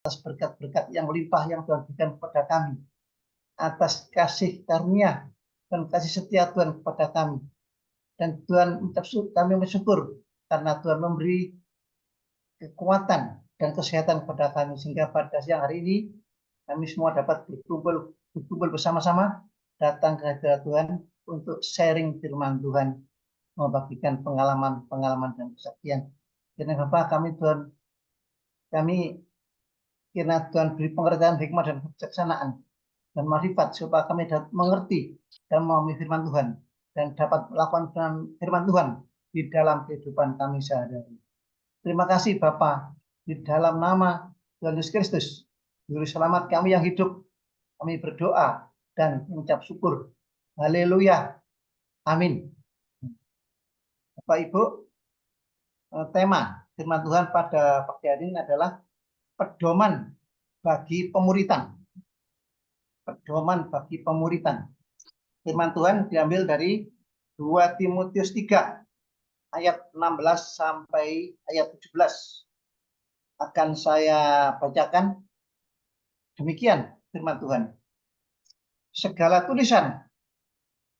atas berkat-berkat yang melimpah yang Tuhan berikan kepada kami, atas kasih karunia dan kasih setia Tuhan kepada kami. Dan Tuhan kami bersyukur karena Tuhan memberi kekuatan dan kesehatan kepada kami, sehingga pada siang hari ini kami semua dapat berkumpul bersama-sama datang ke hadirat Tuhan untuk sharing firman Tuhan, membagikan pengalaman dan kesaksian. Kiranya Bapak kami kiranya Tuhan beri pengertian, hikmah dan kebijaksanaan dan marifat supaya kami dapat mengerti dan memahami firman Tuhan dan dapat melakukan firman Tuhan di dalam kehidupan kami sehari-hari. Terima kasih Bapa, di dalam nama Tuhan Yesus Kristus, Juru Selamat kami yang hidup, kami berdoa dan mengucap syukur. Haleluya. Amin. Bapak Ibu, tema firman Tuhan pada pagi hari ini adalah pedoman bagi pemuritan. Pedoman bagi pemuritan. Firman Tuhan diambil dari 2 Timotius 3 ayat 16 sampai ayat 17. Akan saya bacakan. Demikian firman Tuhan. Segala tulisan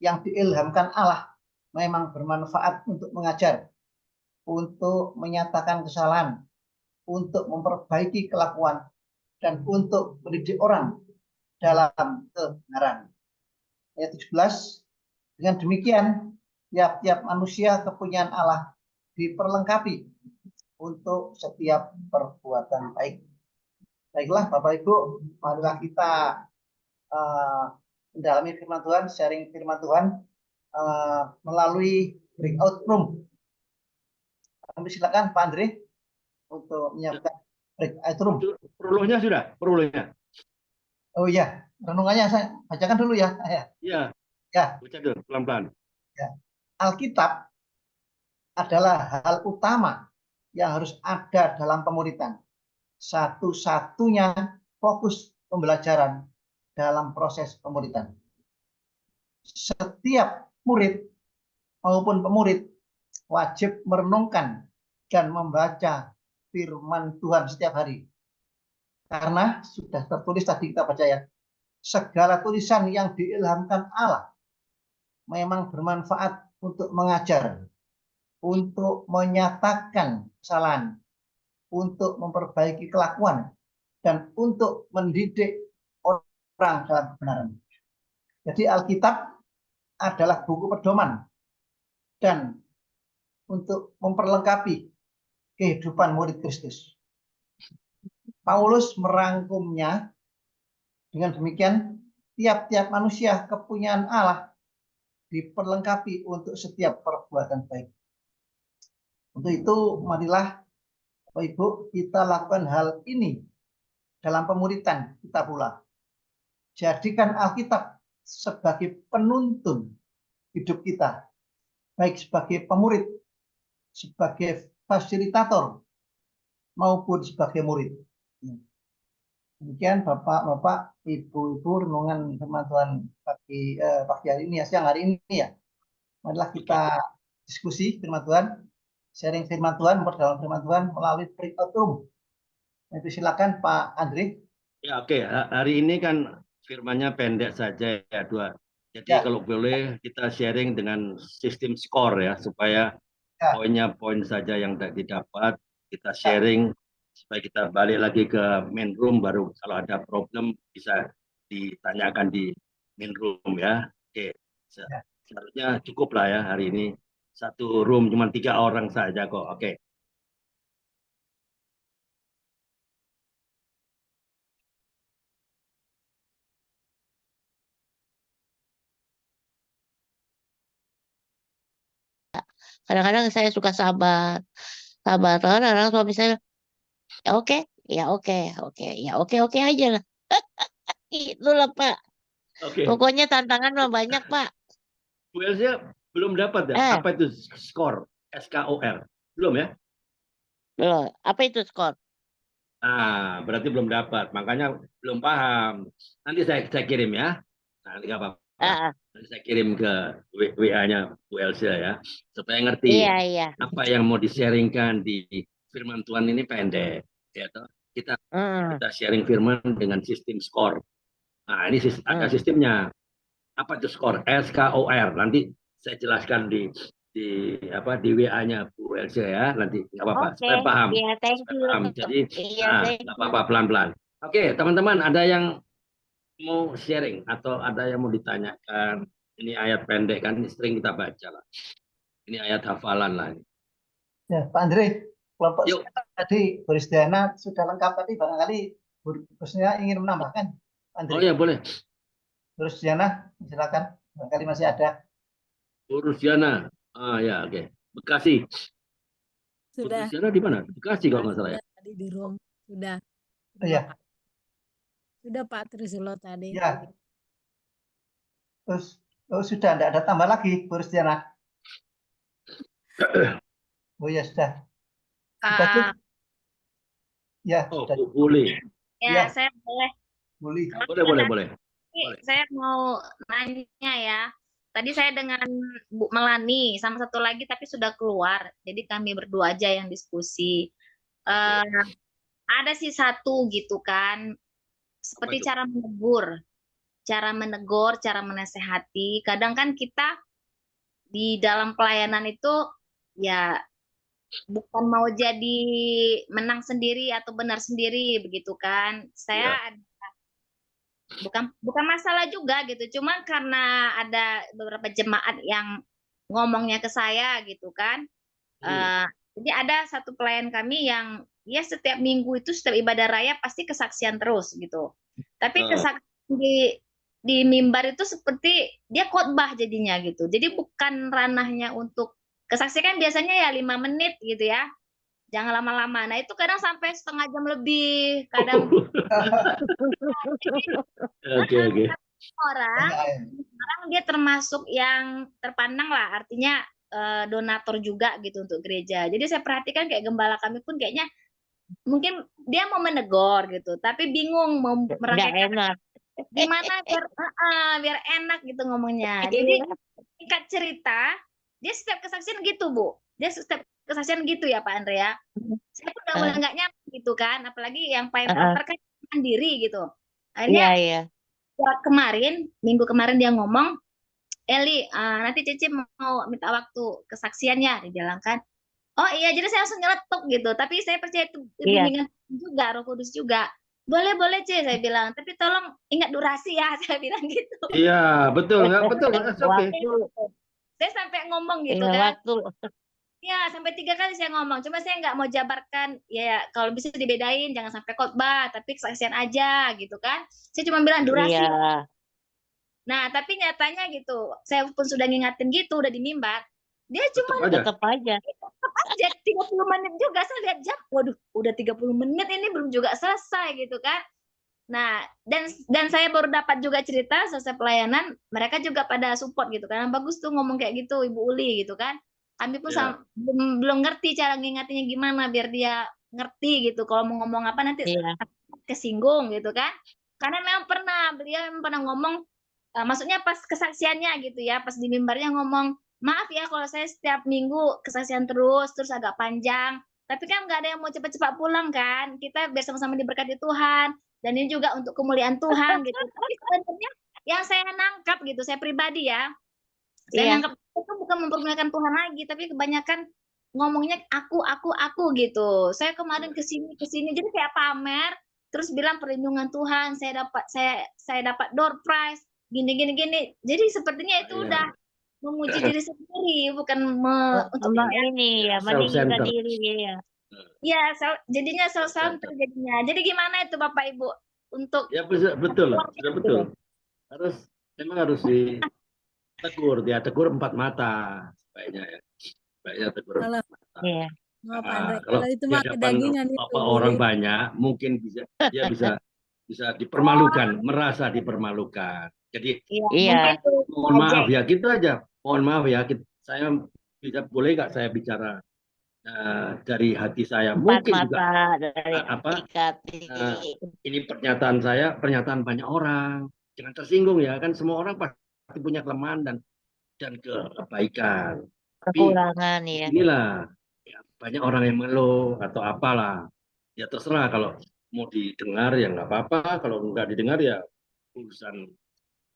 yang diilhamkan Allah memang bermanfaat untuk mengajar, untuk menyatakan kesalahan, untuk memperbaiki kelakuan, dan untuk mendidik orang dalam kebenaran. Ayat 17. Dengan demikian, tiap-tiap manusia kepunyaan Allah diperlengkapi untuk setiap perbuatan baik. Baiklah Bapak Ibu, marilah kita mendalami firman Tuhan, sharing firman Tuhan melalui breakout room. Kami silakan Pak Andre untuk menyiapkan breakout room. Peruluhnya sudah, peruluhnya. Oh iya, renungannya saya bacakan dulu ya. Iya. Ya. Baca dulu pelan-pelan. Ya. Alkitab adalah hal utama yang harus ada dalam pemuritan. Satu-satunya fokus pembelajaran dalam proses pemuritan. Setiap murid maupun pemurid wajib merenungkan dan membaca firman Tuhan setiap hari. Karena sudah tertulis tadi kita baca ya, segala tulisan yang diilhamkan Allah memang bermanfaat untuk mengajar, untuk menyatakan kesalahan, untuk memperbaiki kelakuan, dan untuk mendidik orang dalam kebenaran. Jadi Alkitab adalah buku pedoman dan untuk memperlengkapi kehidupan murid Kristus. Paulus merangkumnya dengan demikian, tiap-tiap manusia kepunyaan Allah diperlengkapi untuk setiap perbuatan baik. Untuk itu, marilah Bapak Ibu, kita lakukan hal ini dalam pemuritan kita pula. Jadikan Alkitab sebagai penuntun hidup kita, baik sebagai pemurid, sebagai fasilitator, maupun sebagai murid. Demikian Bapak, Ibu-ibu, renungan firman Tuhan pagi hari ini, siang hari ini ya. Marilah kita diskusi firman Tuhan, sharing firman Tuhan, memperdalam firman Tuhan melalui breakout room. Itu silakan Pak Andre. Ya oke. Hari ini kan firmannya pendek saja ya, 2. Jadi Ya. kalau boleh kita sharing dengan sistem skor ya, supaya poinnya poin saja yang didapat, kita sharing supaya kita balik lagi ke main room, baru kalau ada problem bisa ditanyakan di main room ya. Oke. Seharusnya cukup lah ya hari ini. Satu room cuma 3 orang saja kok. Oke. Kadang-kadang saya suka sabar. Kadang-kadang suami saya, ya oke, ya oke, ya oke aja lah. Itulah Pak. Oke. Pokoknya tantangan mah banyak Pak. Bu Elsa belum dapat ya? Apa itu skor? SKOR? Belum ya? Belum. Apa itu skor? Berarti belum dapat. Makanya belum paham. Nanti saya kirim ya. Nanti nggak apa-apa. Nanti saya kirim ke WA-nya Bu Elsa ya. Supaya ngerti Iya. apa yang mau di-sharingkan di firman Tuhan ini pendek. Ya toh? kita Hmm. kita sharing firman dengan sistem skor. Nah, ini ada sistemnya. Apa itu skor? SKOR. Nanti saya jelaskan di di WA-nya Bu Elsa ya. Nanti nggak apa-apa. Oke, Supaya paham. iya, thank Supaya you. paham. Jadi, Iya, thank nggak you. apa-apa pelan-pelan. Oke, teman-teman, ada yang mau sharing atau ada yang mau ditanyakan? Ini ayat pendek kan, ini sering kita baca lah. Ini ayat hafalan lah. Ya, Pak Andre, kelompok Yuk. tadi Boris Diana sudah lengkap, tapi barangkali Bosnya ingin menambahkan. Pak Andre. Oh ya boleh. Boris Diana, silakan. Barangkali masih ada. Boris Diana. Ya oke. Bekasi. Sudah. Boris Diana di mana? Bekasi kalau nggak salah ya. Tadi di room. Sudah. Oh, ya. Sudah Pak Trisilo tadi. Ya. Terus sudah tidak ada tambah lagi Boris Diana. Oh ya sudah. Sudah, ya Oh, sudah. boleh. Ya, Ya. saya boleh. Boleh. Saya mau nanya ya. Tadi saya dengan Bu Melani sama satu lagi tapi sudah keluar. Jadi kami berdua aja yang diskusi. Ada sih satu gitu kan. Seperti cara menegur, cara menasehati. Kadang kan kita di dalam pelayanan itu ya bukan mau jadi menang sendiri atau benar sendiri begitu kan. Saya bukan masalah juga gitu. Cuma karena ada beberapa jemaat yang ngomongnya ke saya gitu kan. Jadi ada satu pelayan kami yang ya setiap minggu itu setiap ibadah raya pasti kesaksian terus gitu. Tapi kesaksian di mimbar itu seperti dia khotbah jadinya gitu. Jadi bukan ranahnya untuk kesaksian kan biasanya ya 5 menit gitu ya. Jangan lama-lama. Nah itu kadang sampai setengah jam lebih. Kadang Oke. Orang dia termasuk yang terpandang lah. Artinya donatur juga gitu untuk gereja. Jadi saya perhatikan kayak gembala kami pun kayaknya mungkin dia mau menegur gitu. Tapi bingung mau merayakan gimana biar enak gitu ngomongnya. Jadi singkat cerita, dia setiap kesaksian gitu Bu. Dia setiap kesaksian gitu ya Pak Andrea. Saya pun udah mulai nggak nyaman gitu kan. Apalagi yang paling terkait mandiri gitu. Akhirnya minggu kemarin dia ngomong, Eli, nanti Cici mau minta waktu kesaksiannya. Dia bilang kan, oh iya, jadi saya langsung nyeletuk gitu. Tapi saya percaya itu bimbingan juga, Roh Kudus juga. Boleh, Ci, saya bilang. Tapi tolong ingat durasi ya, saya bilang gitu. Iya, betul. Oke. Saya sampai ngomong gitu kan. Ya, sampai 3 kali saya ngomong. Cuma saya nggak mau jabarkan, ya kalau bisa dibedain, jangan sampai khotbah, tapi kesaksian aja gitu kan. Saya cuma bilang durasi. Nah, tapi nyatanya gitu, saya pun sudah ngingatin gitu, udah di mimbar. Dia cuma tetap aja 30 menit juga, saya lihat jam, waduh, udah 30 menit ini belum juga selesai gitu kan. Nah, dan saya baru dapat juga cerita selesai pelayanan, mereka juga pada support gitu kan. Bagus tuh ngomong kayak gitu Ibu Uli gitu kan. Kami pun belum ngerti cara ngingatinnya gimana biar dia ngerti gitu. Kalau mau ngomong apa nanti kesinggung gitu kan. Karena memang beliau pernah ngomong, maksudnya pas kesaksiannya gitu ya, pas di mimbarnya ngomong, maaf ya kalau saya setiap minggu kesaksian terus agak panjang. Tapi kan nggak ada yang mau cepat-cepat pulang kan. Kita biar sama-sama diberkati Tuhan. Dan ini juga untuk kemuliaan Tuhan gitu. Tapi sebenarnya yang saya nangkap gitu, saya pribadi ya, saya nangkap itu bukan mempermuliakan Tuhan lagi, tapi kebanyakan ngomongnya aku gitu. Saya kemarin kesini, jadi kayak pamer, terus bilang perlindungan Tuhan, saya dapat door prize, gini. Jadi sepertinya itu udah memuji diri sendiri, bukan untuk ini ya, meninggikan diri ya. Ya, jadinya self-centered jadinya. Jadi gimana itu Bapak Ibu untuk betul. Memang harus ditegur, tegur 4 mata sebaiknya ya. Sebaiknya tegur 4 mata. Iya. Kalau itu di hadapan orang banyak, mungkin dia bisa dipermalukan, merasa dipermalukan. Jadi mohon maaf ya, gitu aja. Mohon maaf ya, saya boleh nggak saya bicara dari hati saya, mungkin juga ini pernyataan banyak orang, jangan tersinggung ya, kan semua orang pasti punya kelemahan dan kebaikan, kekurangan ya. Inilah ya, banyak orang yang mengeluh atau apalah, ya terserah. Kalau mau didengar ya nggak apa-apa, kalau nggak didengar ya urusan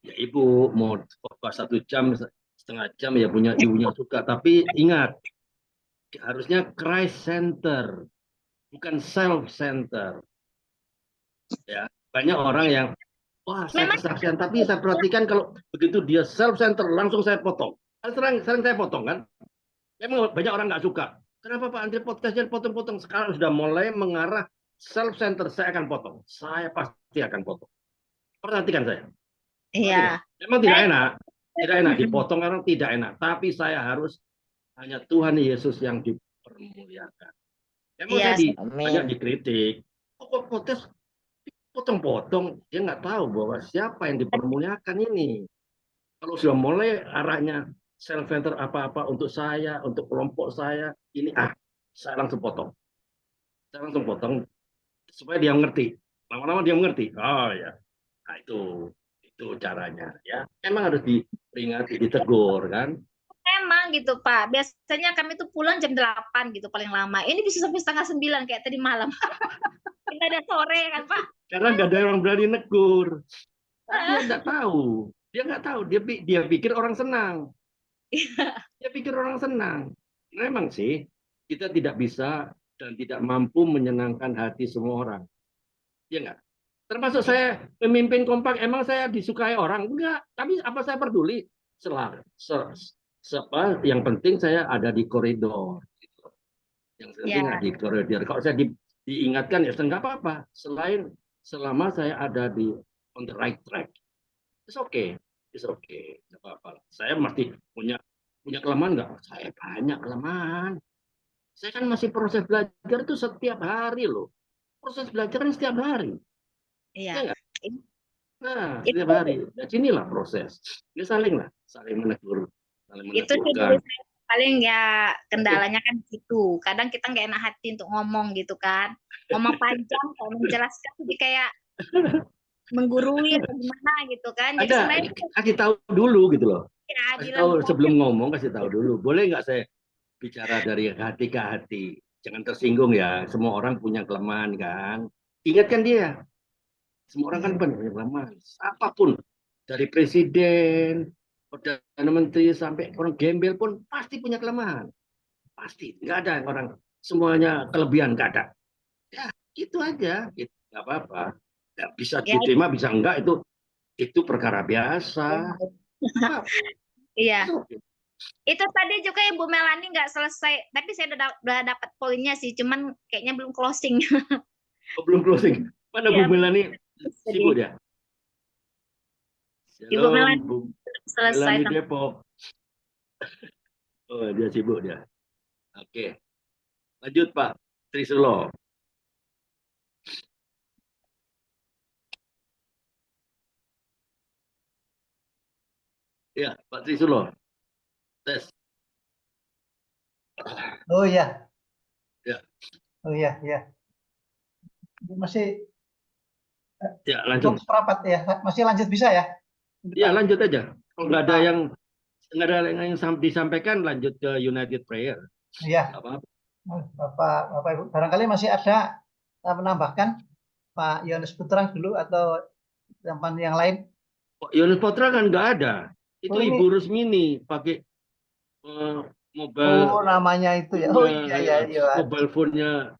ya ibu. Mau khotbah 1 jam, setengah jam ya punya ibunya juga. Tapi ingat, harusnya Christ center, bukan self center. Ya, banyak orang yang wah saya Memang kesaksian, tapi saya perhatikan kalau begitu dia self center langsung saya potong. Sering saya potong kan. Memang banyak orang nggak suka. Kenapa Pak Andri podcastnya potong-potong? Sekarang sudah mulai mengarah self center, saya akan potong. Saya pasti akan potong. Perhatikan saya. Perhatikan. iya. Memang tidak enak, tidak enak dipotong orang, tidak enak. Tapi saya harus hanya Tuhan Yesus yang dipermuliakan. Memang Iya, saya banyak Amin. dikritik. Kok podcast potong-potong? Dia nggak tahu bahwa siapa yang dipermuliakan ini. Kalau sudah mulai arahnya self center apa-apa untuk saya, untuk kelompok saya, ini saya langsung potong. Saya langsung potong supaya dia mengerti. Lama-lama dia mengerti. Oh ya, nah, itu caranya ya. Emang harus diperingati, ditegur kan. memang gitu Pak. Biasanya kami tuh pulang jam 8 gitu paling lama. Ini bisa sampai setengah 9 kayak tadi malam. Kita ada sore kan Pak. Karena nggak ada orang berani negur. Dia nggak tahu. Dia nggak tahu. Dia pikir orang senang. Dia pikir orang senang. Memang sih kita tidak bisa dan tidak mampu menyenangkan hati semua orang. Iya nggak? Termasuk saya memimpin kompak, emang saya disukai orang? Enggak. Tapi apa saya peduli? Yang penting saya ada di koridor. Gitu. Yang penting Ya, ada di koridor. Kalau saya diingatkan ya enggak apa-apa. Selama saya ada di on the right track, it's okay. It's okay. Enggak apa-apa. Saya masih punya kelemahan nggak? Saya banyak kelemahan. Saya kan masih proses belajar itu setiap hari loh. Proses belajar kan setiap hari. iya. Ya nggak? Nah, Itu setiap hari. Nah, sinilah proses. Ya saling menegur, saling itu sih menegurkan. dari saya paling ya kendalanya kan gitu. Kadang kita nggak enak hati untuk ngomong gitu kan. Ngomong panjang, kalau menjelaskan jadi kayak menggurui atau gimana gitu kan. Jadi Ada, sebenarnya itu kasih tahu dulu gitu loh. ya Kasih bilang tahu proses. sebelum ngomong, kasih tahu dulu. Boleh nggak saya bicara dari hati ke hati? Jangan tersinggung ya. Semua orang punya kelemahan kan. Ingatkan dia. Semua orang kan punya kelemahan. Apapun. Dari presiden, perdana menteri, sampai orang gembel pun pasti punya kelemahan. Pasti. Nggak ada orang semuanya kelebihan. Nggak ada. Ya, itu aja. Gitu. Nggak apa-apa. Ya, bisa Ya, diterima, bisa enggak. Itu perkara biasa. iya. Oke. Itu tadi juga Ibu Melani nggak selesai, tapi saya udah dapat poinnya sih, cuman kayaknya belum closing. Oh, belum closing. Mana Bu Iya, Melani? jadi Sibuk dia. Ibu Shalom, Melani Bu selesai Melani sama Depok. Oh, dia sibuk dia. Oke. Lanjut Pak Trisulo. Ya, Pak Trisulo. Tes. Oh iya, Ya, oh iya, iya. Ini masih ya belum lanjut. seperempat ya, masih lanjut bisa ya? Ya, Pak. lanjut aja. Kalau nggak ada Pak. yang disampaikan, lanjut ke United Prayer. Iya, Nggak apa-apa. Bapak Ibu, barangkali masih ada menambahkan Pak Yohanes Putra dulu atau teman yang lain. Kok Yunus Potra kan nggak ada. Itu Oh ini, Ibu Rusmini pakai eh, oh mobile namanya itu ya. Oh iya, iya, iya. mobile phone-nya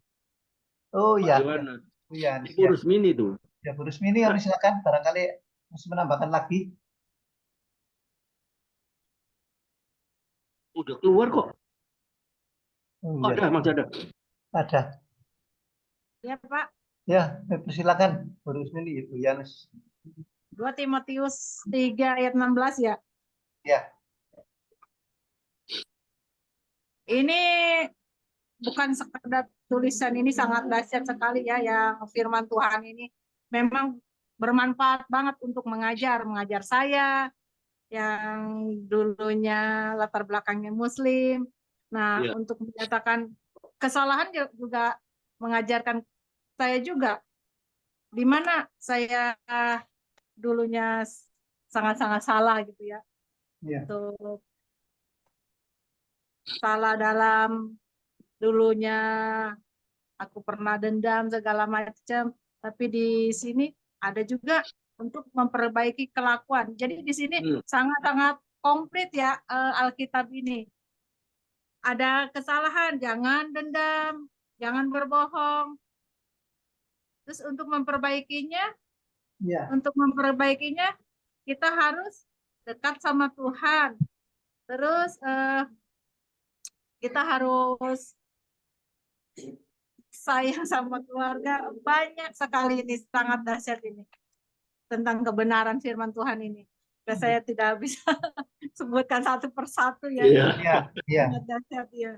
Oh Pak iya, iya. Yohanes. Oh, iya, Ibu iya. Rusmini tuh. Ya, Bu Rusmini, ya, silakan. Barangkali masih menambahkan lagi. Udah keluar kok. Oh Oh, iya, masih ada. ada. Ya, Pak. Ya, silakan Bu Rusmini, Bu Yohanes. 2 Timotius 3 ayat 16 ya. Ya, Ini bukan sekedar tulisan, ini sangat dahsyat sekali ya, yang firman Tuhan ini memang bermanfaat banget untuk mengajar saya yang dulunya latar belakangnya Muslim. Nah, Iya. untuk menyatakan kesalahan juga mengajarkan saya juga, di mana saya dulunya sangat-sangat salah gitu ya. ya. Untuk salah dalam dulunya aku pernah dendam segala macam. Tapi di sini ada juga untuk memperbaiki kelakuan. Jadi di sini sangat-sangat komplit ya Alkitab ini. Ada kesalahan, jangan dendam, jangan berbohong. Terus untuk memperbaikinya, Ya, kita harus dekat sama Tuhan. Terus kita harus sayang sama keluarga. Banyak sekali ini, sangat dahsyat ini. Tentang kebenaran firman Tuhan ini. Saya tidak bisa sebutkan satu persatu ya. Iya. ya, ya, Sangat dahsyat ya.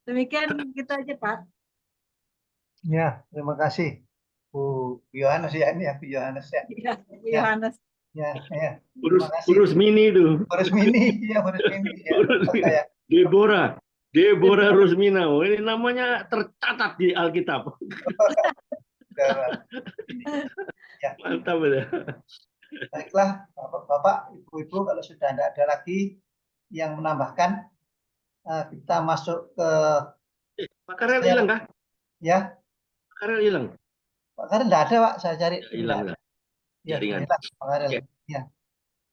Demikian gitu aja Pak. ya. Terima kasih, Bu Yohanes ya, ini ya, Bu Yohanes ya. Iya, Bu Ya. Yohanes. Ya, ya. Terima kasih. Urus mini itu. Boris Mini, ya Boris Mini. Ya, Urus Mini. saya. Deborah Rusmina. Oh, ini namanya tercatat di Alkitab. Ya. Mantap ya. Baiklah, Bapak-bapak, Ibu-ibu, kalau sudah tidak ada lagi yang menambahkan, kita masuk ke Pak Karel hilang kah? ya. Pak Karel hilang. Pak Karel tidak ada, Pak. Saya cari. Hilang Tidak lah. ada. Ya, Jaringan. hilang, Pak Karel. Oke. Ya.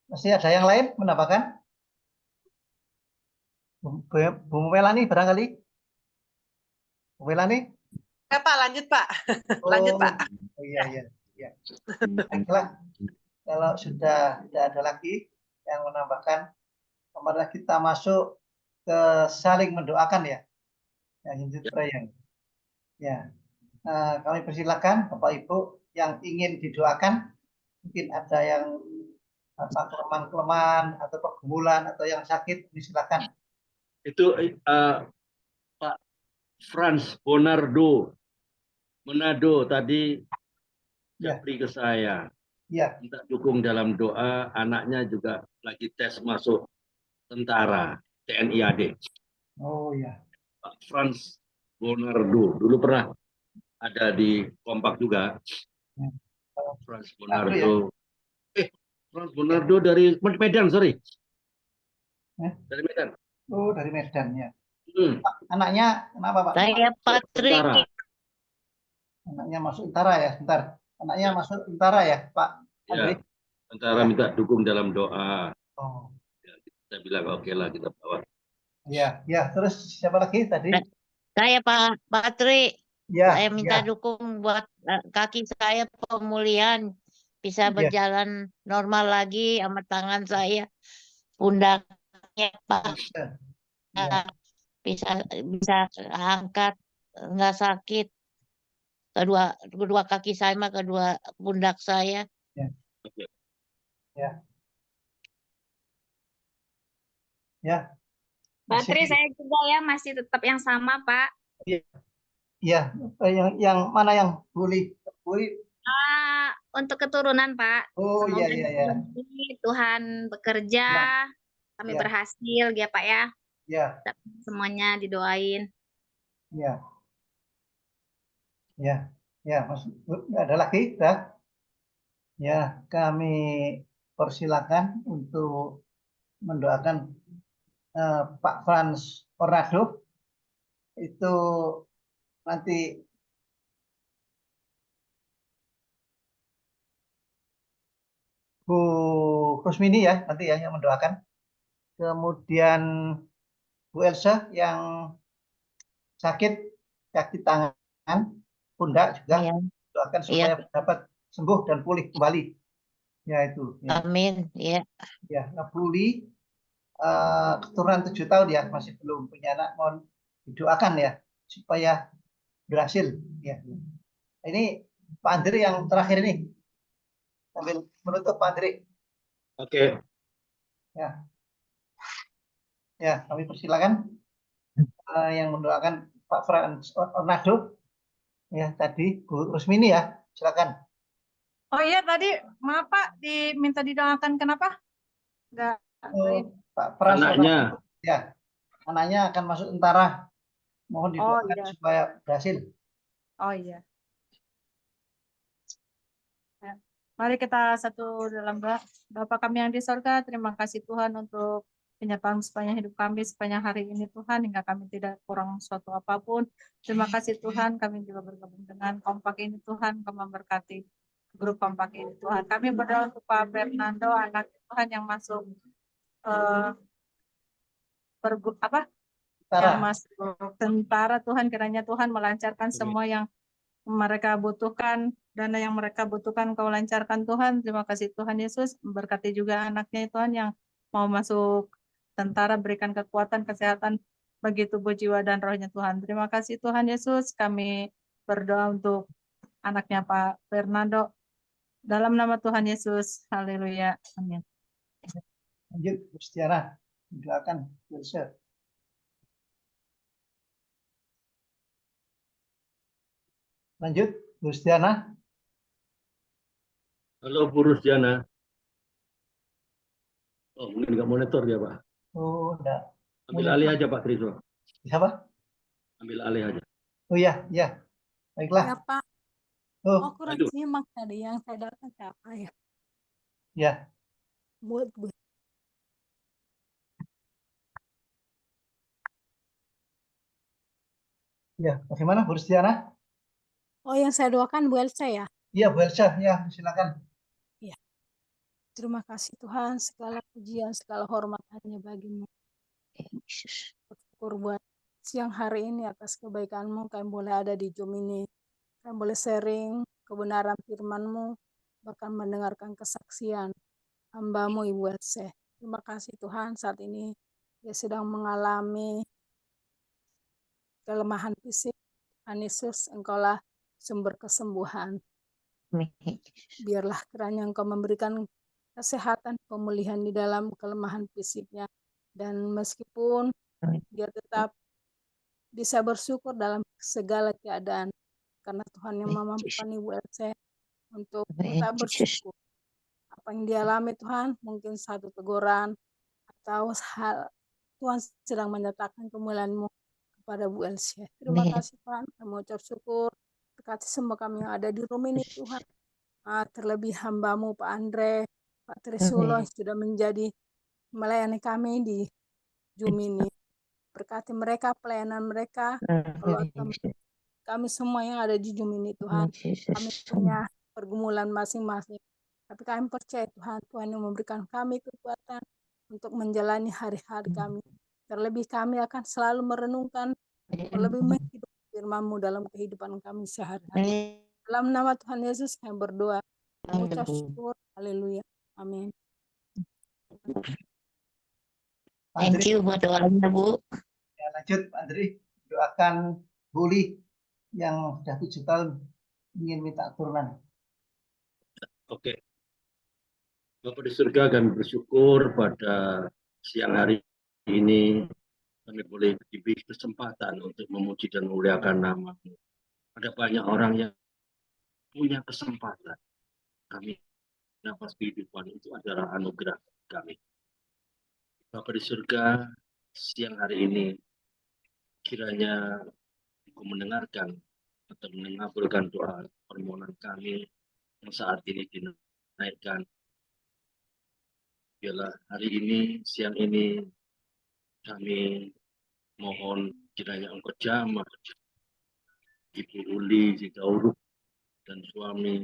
Masih ada yang lain menambahkan? Bu Melani barangkali? Bu Melani? Ya Pak, lanjut Pak. Lanjut Pak. Oh iya, iya. Ya. Baiklah, kalau sudah tidak ada lagi yang menambahkan, marilah kita masuk ke saling mendoakan ya. Yang Hindu praying. Ya. Kami persilakan Bapak Ibu yang ingin didoakan, mungkin ada yang kelemahan atau pergumulan atau yang sakit, silakan. Itu Pak Franz Bonardo Manado tadi japri ke saya. Ya. Minta dukung dalam doa, anaknya juga lagi tes masuk tentara TNI AD. Oh ya. Pak Franz Bonardo dulu pernah ada di Kompak juga. Franz Bonardo. Franz Bonardo dari Medan, sorry. Dari Medan. Oh, dari Medan ya. Anaknya kenapa Pak? Saya Patri. Tentara. Anaknya masuk tentara ya, sebentar. Anaknya masuk tentara ya, Pak Andri? Ya, tentara minta dukung dalam doa. Oh. Ya, kita bilang oke lah kita bawa. Ya, ya. Terus siapa lagi tadi? Saya Pak Patri. Ya, Saya minta ya. dukung buat kaki saya pemulihan. Bisa Ya. berjalan normal lagi sama tangan saya. Pundaknya Pak. Ya. Bisa angkat, nggak sakit. Kedua kaki saya mah kedua pundak saya. Ya. Ya. Ya. Patri saya juga ya masih tetap yang sama Pak. Ya, yang mana yang bully? Untuk keturunan Pak. Oh Semoga iya. Tuhan bekerja, kami Ya. berhasil ya Pak ya. Ya. Semuanya didoain. Ya. Ya. Ya, ada lagi, dah? Ya, kami persilakan untuk mendoakan Pak Franz Ornado. Itu nanti Bu Kusmini ya, nanti ya yang mendoakan. Kemudian Bu Elsa yang sakit kaki tangan, pundak juga Iya. doakan supaya dapat sembuh dan pulih kembali. Ya itu. Ya. Amin. Ya. Ya, bully keturunan 7 tahun ya, masih belum punya anak, mohon didoakan ya supaya berhasil. Ya. Ini Pak Andri yang terakhir ini, sambil menutup Pak Andri. Oke. Ya. Ya, kami persilakan yang mendoakan Pak Franz Ornado. Ya, tadi Bu Rusmini ya, silakan. Oh iya tadi maaf Pak diminta didoakan kenapa? Enggak. Pak Franz Anaknya. Ornado, ya, anaknya akan masuk tentara. Mohon didoakan supaya berhasil. Oh iya. Ya. Mari kita satu dalam doa. Bapa kami yang di sorga, terima kasih Tuhan untuk penyertaan sepanjang hidup kami, sepanjang hari ini Tuhan, hingga kami tidak kurang suatu apapun. Terima kasih Tuhan, kami juga bergabung dengan kompak ini Tuhan, kami memberkati grup kompak ini Tuhan. Kami berdoa untuk Pak Fernando, anak Tuhan yang masuk yang masuk tentara Tuhan, kiranya Tuhan melancarkan semua yang mereka butuhkan, dana yang mereka butuhkan Kau lancarkan Tuhan. Terima kasih Tuhan Yesus, berkati juga anaknya Tuhan yang mau masuk tentara, berikan kekuatan, kesehatan bagi tubuh, jiwa, dan rohnya Tuhan. Terima kasih Tuhan Yesus, kami berdoa untuk anaknya Pak Fernando. Dalam nama Tuhan Yesus, haleluya, amin. Lanjut, Gustiana, silakan. Lanjut, Gustiana. Halo Bu Rusdiana. Oh, mungkin nggak monitor dia, Pak. Oh, enggak. Ambil alih aja Pak Trisno. Siapa? Ambil alih aja. Oh iya, iya. Baiklah. Ya Pak, Oh, kurang aduh. simak tadi yang saya doakan siapa ya? ya. Buat Ya, bagaimana Bu Rustiana? Oh, yang saya doakan Bu Elsa ya? Iya, Bu Elsa, ya, silakan. Terima kasih Tuhan, segala pujian, segala hormat hanya bagimu. Bersyukur buat siang hari ini atas kebaikan-Mu, kami boleh ada di Zoom ini. Kami boleh sharing kebenaran firman-Mu, bahkan mendengarkan kesaksian hamba-Mu Ibu Elsa. Terima kasih Tuhan, saat ini dia sedang mengalami kelemahan fisik. Tuhan Yesus, Engkaulah sumber kesembuhan. Biarlah kiranya Engkau memberikan kesehatan, pemulihan di dalam kelemahan fisiknya. Dan meskipun dia tetap bisa bersyukur dalam segala keadaan. Karena Tuhan yang memampukan Ibu Elsa untuk tetap bersyukur. Apa yang dia alami Tuhan, mungkin satu teguran, atau hal Tuhan sedang menyatakan kemuliaan-Mu kepada Bu Elsa. Terima kasih Tuhan, kami ucap syukur. Berkati semua kami yang ada di rumah ini Tuhan. Terlebih hamba-Mu Pak Andre, Pak Trisulo yang sudah menjadi melayani kami di Zoom ini. Berkati mereka, pelayanan mereka, kami semua yang ada di Zoom ini Tuhan. Kami punya pergumulan masing-masing. Tapi kami percaya Tuhan, Tuhan yang memberikan kami kekuatan untuk menjalani hari-hari kami. Terlebih kami akan selalu merenungkan, lebih menghidup firman-Mu dalam kehidupan kami sehari-hari. Dalam nama Tuhan Yesus kami berdoa. Mengucap syukur. Haleluya. Amin. Thank you buat doanya Bu. Ya, lanjut Pak Andri, doakan Buli yang sudah 7 tahun ingin minta turunan. Oke. Bapak di surga, kami bersyukur pada siang hari ini kami boleh diberi kesempatan untuk memuji dan memuliakan nama-Mu. Ada banyak orang yang punya kesempatan. Kami nafas kehidupan itu adalah anugerah kami. Bapak di surga, siang hari ini kiranya Engkau mendengarkan atau mengabulkan doa permohonan kami yang saat ini dinaikkan. Biarlah hari ini, siang ini, kami mohon kiranya Engkau jamah Ibu Uli, Cigauruk, dan suami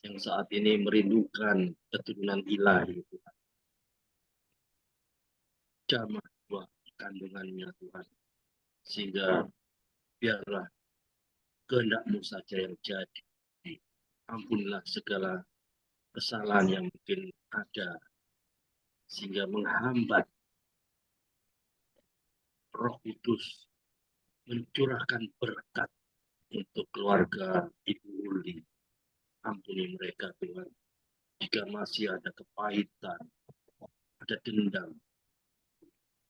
yang saat ini merindukan keturunan ilahi Tuhan. Jamah buah kandungannya Tuhan. Sehingga biarlah kehendak-Mu saja yang jadi. Ampunilah segala kesalahan yang mungkin ada sehingga menghambat Roh Kudus mencurahkan berkat untuk keluarga Ibu Uli. Ampuni mereka Tuhan. Jika masih ada kepahitan, ada dendam,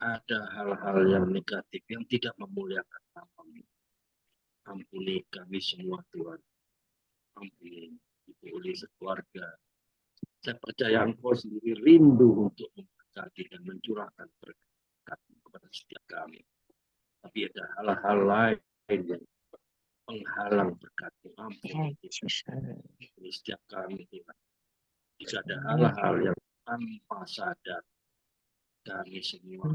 ada hal-hal yang negatif yang tidak memuliakan nama-Mu. Ampuni kami semua Tuhan. Ampuni Ibu Uli sekeluarga. Saya percaya Engkau sendiri rindu untuk memberkati dan mencurahkan berkat kepada setiap kami. Tapi ada hal-hal lain yang penghalang berkat-Mu. Ampuni setiap kami Tuhan. Jika ada hal-hal yang tanpa sadar kami semua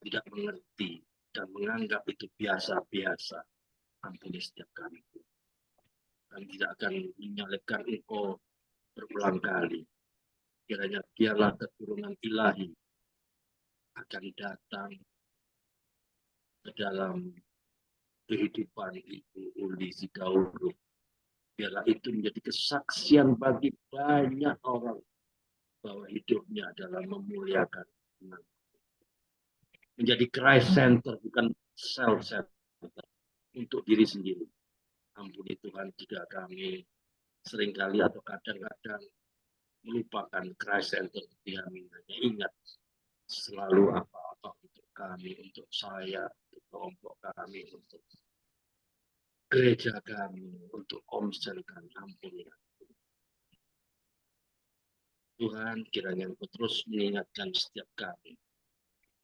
tidak mengerti dan menganggap itu biasa-biasa. Ampuni setiap kami. Kami tidak akan menyalahkan Engkau berulang kali. Kiranya biarlah keturunan ilahi akan datang ke dalam kehidupan Ibu Uli Sidauru. Biarlah itu menjadi kesaksian bagi banyak orang bahwa hidupnya adalah memuliakan Tuhan. Menjadi Christ center, bukan self center untuk diri sendiri. Ampuni Tuhan jika kami seringkali atau kadang-kadang melupakan Christ center kami. Hanya ingat selalu apa-apa untuk kami, untuk saya, untuk kelompok kami, untuk gereja kami, untuk komsel kami. Ampuni Tuhan, kiranya Engkau terus mengingatkan setiap kami.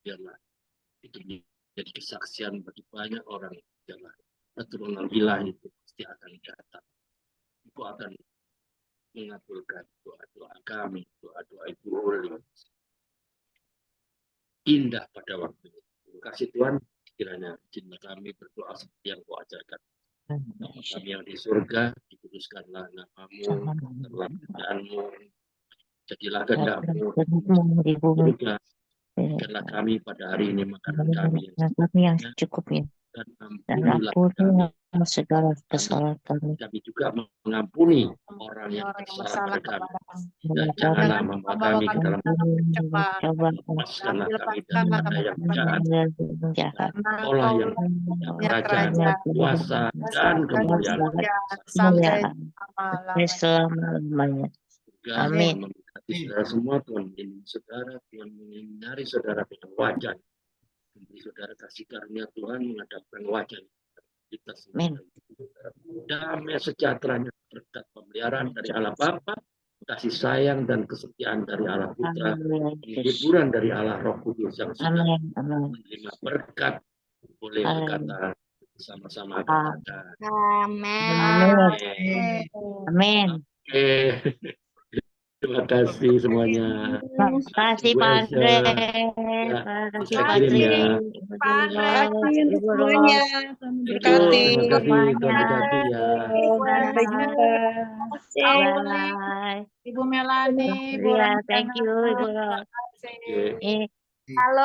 Biarlah itu menjadi kesaksian bagi banyak orang. Biarlah keturunan ilahi itu pasti akan datang. Engkau akan mengabulkan doa-doa kami, doa-doa Ibu Uli. Indah pada waktunya. Terima kasih Tuhan, kiranya cinta kami berdoa seperti yang Kau ajarkan. Bapa kami yang di surga, dikuduskanlah nama-Mu, terlah kerajaan-Mu, jadilah kehendak-Mu di bumi. surga. Berikanlah kami pada hari ini makanan kami yang secukupnya, dan dan ampunilah kami. ampunilah segala kesalahan kami. Kami juga mengampuni orang yang bersalah kepada kami. Dan janganlah membawa kami ke dalam lepaskanlah kami daripada yang jahat. Kaulah yang punya kerajaan, kuasa, dan kemuliaan sampai selama-lamanya. Amin. Memberkati saudara semua, Tuhan melindungi saudara, Tuhan menyinari saudara dengan wajah. Memberi saudara kasih karunia Tuhan menghadapkan wajah kita semua. Damai sejahteranya berkat pemeliharaan dari Allah Bapa, kasih sayang dan kesetiaan dari Allah Putra, hiburan dari Allah Roh Kudus yang sudah menerima berkat, boleh berkata sama-sama katakan Amin. Amin. Terima kasih semuanya. Terima kasih Pak Andre. Terima kasih Pak Tri. Terima kasih untuk semuanya. Berkati. Terima kasih, Tuhan berkati ya. Sampai jumpa. Bye. Ibu Melani, Ibu Iya, thank you Ibu. Terima kasih. Eh, Halo.